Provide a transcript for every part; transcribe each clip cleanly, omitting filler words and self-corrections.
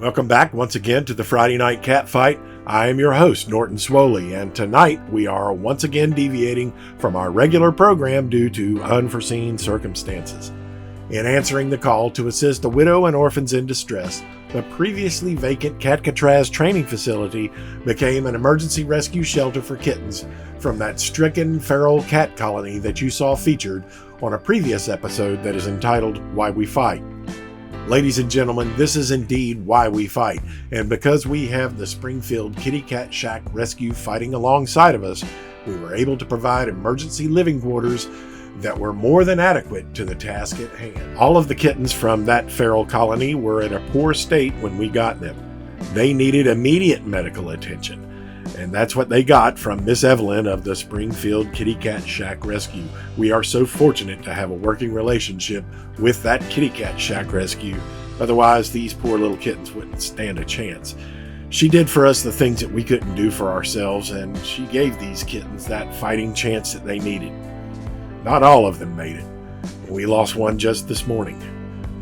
Welcome back once again to the Friday Night Cat Fight. I am your host, Norton Swoley, and tonight we are once again deviating from our regular program due to unforeseen circumstances. In answering the call to assist a widow and orphans in distress, the previously vacant Catcatraz Training Facility became an emergency rescue shelter for kittens from that stricken feral cat colony that you saw featured on a previous episode that is entitled Why We Fight. Ladies and gentlemen, this is indeed why we fight, and because we have the Springfield Kitty Cat Shack Rescue fighting alongside of us, we were able to provide emergency living quarters that were more than adequate to the task at hand. All of the kittens from that feral colony were in a poor state when we got them. They needed immediate medical attention, and that's what they got from Miss Evelyn of the Springfield Kitty Cat Shack Rescue. We are so fortunate to have a working relationship with that Kitty Cat Shack Rescue. Otherwise, these poor little kittens wouldn't stand a chance. She did for us the things that we couldn't do for ourselves, and she gave these kittens that fighting chance that they needed. Not all of them made it. We lost one just this morning.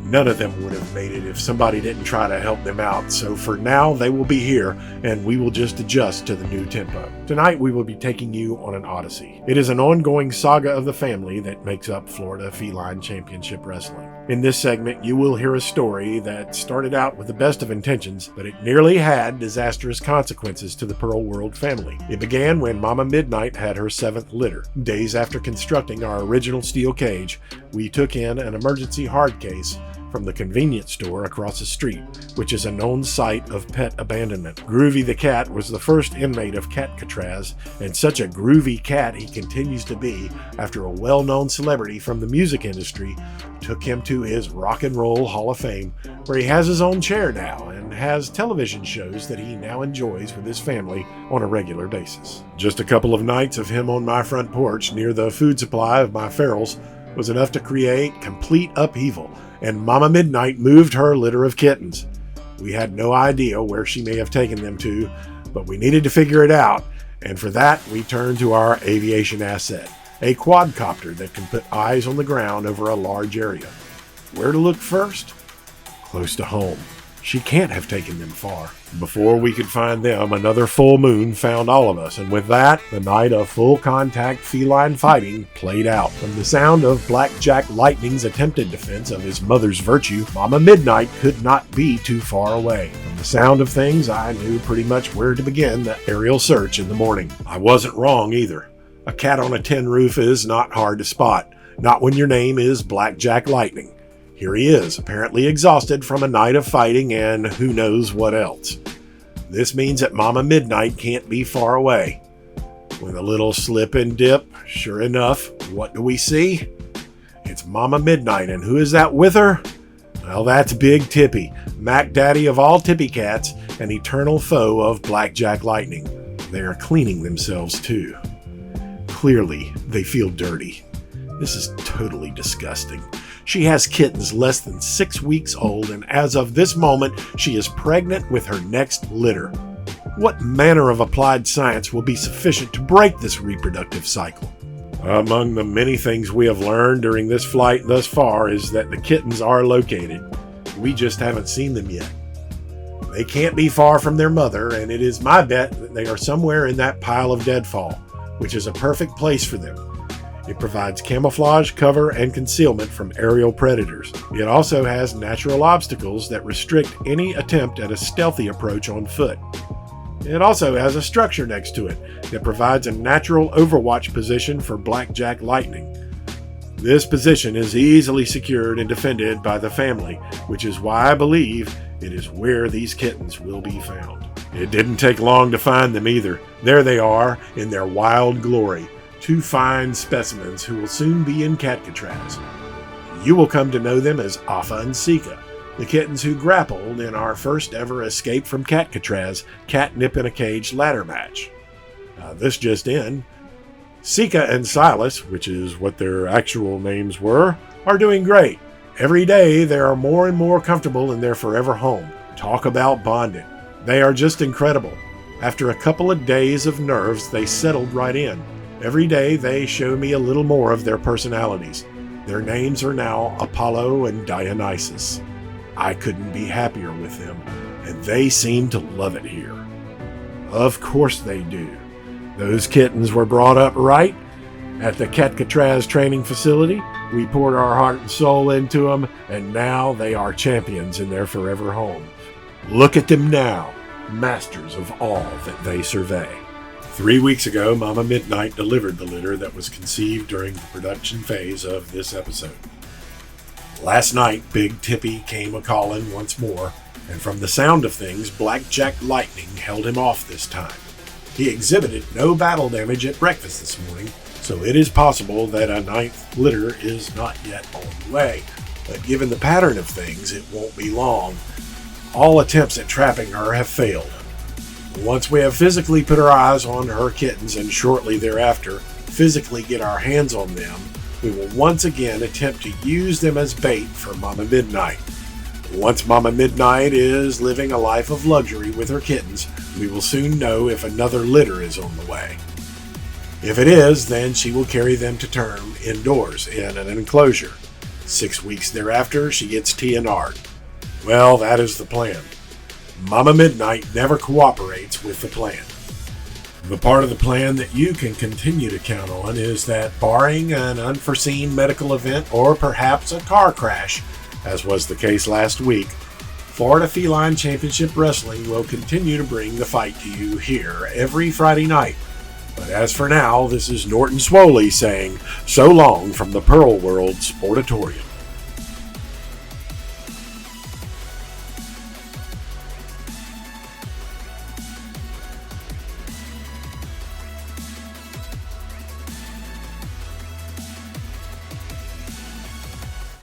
None of them would have made it if somebody didn't try to help them out, so for now they will be here and we will just adjust to the new tempo. Tonight we will be taking you on an odyssey. It is an ongoing saga of the family that makes up Florida Feline Championship Wrestling. In this segment you will hear a story that started out with the best of intentions, but it nearly had disastrous consequences to the Pearl World family. It began when Mama Midnight had her 7th litter. Days after constructing our original steel cage, we took in an emergency hard case from the convenience store across the street, which is a known site of pet abandonment. Groovy the cat was the first inmate of Catcatraz, and such a groovy cat he continues to be after a well-known celebrity from the music industry took him to his Rock and Roll Hall of Fame, where he has his own chair now and has television shows that he now enjoys with his family on a regular basis. Just a couple of nights of him on my front porch near the food supply of my ferals was enough to create complete upheaval, and Mama Midnight moved her litter of kittens. We had no idea where she may have taken them to, but we needed to figure it out, and for that we turned to our aviation asset, a quadcopter that can put eyes on the ground over a large area. Where to look first? Close to home. She can't have taken them far. Before we could find them, another full moon found all of us, and with that, the night of full-contact feline fighting played out. From the sound of Blackjack Lightning's attempted defense of his mother's virtue, Mama Midnight could not be too far away. From the sound of things, I knew pretty much where to begin the aerial search in the morning. I wasn't wrong either. A cat on a tin roof is not hard to spot, not when your name is Blackjack Lightning. Here he is, apparently exhausted from a night of fighting and who knows what else. This means that Mama Midnight can't be far away. With a little slip and dip, sure enough, what do we see? It's Mama Midnight, and who is that with her? Well, that's Big Tippy, Mac Daddy of all Tippy cats, an eternal foe of Blackjack Lightning. They are cleaning themselves too. Clearly, they feel dirty. This is totally disgusting. She has kittens less than 6 weeks old, and as of this moment, she is pregnant with her next litter. What manner of applied science will be sufficient to break this reproductive cycle? Among the many things we have learned during this flight thus far is that the kittens are located. We just haven't seen them yet. They can't be far from their mother, and it is my bet that they are somewhere in that pile of deadfall, which is a perfect place for them. It provides camouflage, cover, and concealment from aerial predators. It also has natural obstacles that restrict any attempt at a stealthy approach on foot. It also has a structure next to it that provides a natural overwatch position for Blackjack Lightning. This position is easily secured and defended by the family, which is why I believe it is where these kittens will be found. It didn't take long to find them either. There they are in their wild glory. 2 fine specimens who will soon be in Catcatraz. You will come to know them as Afa and Sika, the kittens who grappled in our first ever escape from Catcatraz catnip in a cage ladder match. This just in, Sika and Silas, which is what their actual names were, are doing great. Every day they are more and more comfortable in their forever home. Talk about bonding. They are just incredible. After a couple of days of nerves, they settled right in. Every day they show me a little more of their personalities. Their names are now Apollo and Dionysus. I couldn't be happier with them, and they seem to love it here. Of course they do. Those kittens were brought up right. At the Catcatraz Training Facility, we poured our heart and soul into them, and now they are champions in their forever home. Look at them now, masters of all that they survey. 3 weeks ago, Mama Midnight delivered the litter that was conceived during the production phase of this episode. Last night, Big Tippy came a-calling once more, and from the sound of things, Blackjack Lightning held him off this time. He exhibited no battle damage at breakfast this morning, so it is possible that a 9th litter is not yet on the way. But given the pattern of things, it won't be long. All attempts at trapping her have failed. Once we have physically put our eyes on her kittens and shortly thereafter physically get our hands on them, we will once again attempt to use them as bait for Mama Midnight. Once Mama Midnight is living a life of luxury with her kittens, we will soon know if another litter is on the way. If it is, then she will carry them to term indoors in an enclosure. 6 weeks thereafter, she gets TNR'd. Well, that is the plan. Mama Midnight never cooperates with the plan. The part of the plan that you can continue to count on is that, barring an unforeseen medical event or perhaps a car crash, as was the case last week, Florida Feline Championship Wrestling will continue to bring the fight to you here every Friday night. But as for now, this is Norton Swoley saying so long from the Pearl World Sportatorium.